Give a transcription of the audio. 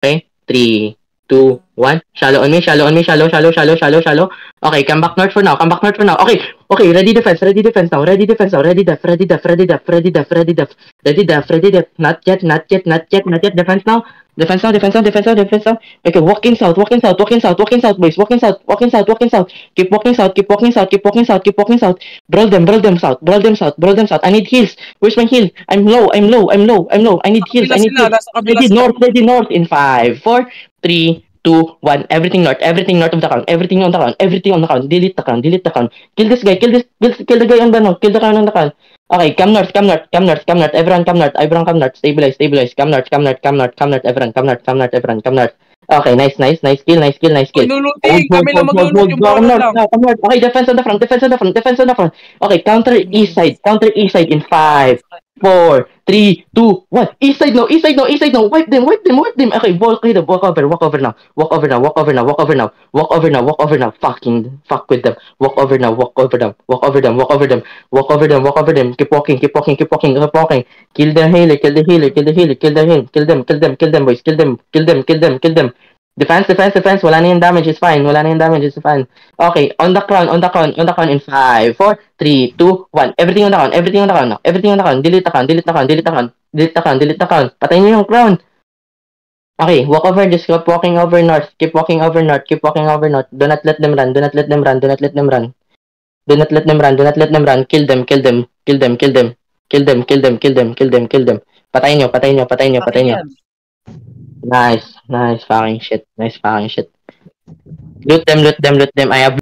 Okay? 3, 2, 1. Shallow on me. Shallow. Okay, come back north for now. Okay, ready defense now. Ready def. Not yet. Defense now. Okay, walking south, boys. Walking south. Keep walking south. Brawl them south. I need heals. Where's my heal? I'm low. I need heals. Nasa kabila sila. Ready north in 5, 4, 3, 2, 1. Everything north of the count. Everything on the count. Delete the count. Kill this guy. Kill the guy on the count. Kill the guy on the count. Okay, come north. Everyone come north. Stabilize. Come north. Everyone come north. Okay, nice kill. Luluting, kami lang maglulot yung brawler lang. Come north. Okay, defense on the front. Okay, counter east side in 5, 4, 3, 2, 1. East side no. Wipe them. Okay, walk over now. Fucking fuck with them. Walk over them. Keep walking. Kill the healer. Kill them, boys. Kill them. Defense. Wala na yung damage. It's fine. Okay, on the crown in 5, 4, 3, 2, 1. Everything on the crown. Delete the crown. Patayin niyo yung crown. Okay, walk over. Just keep walking over north. Do not let them run. Kill them. Patayin niyo. Nice fucking shit. Loot them. I have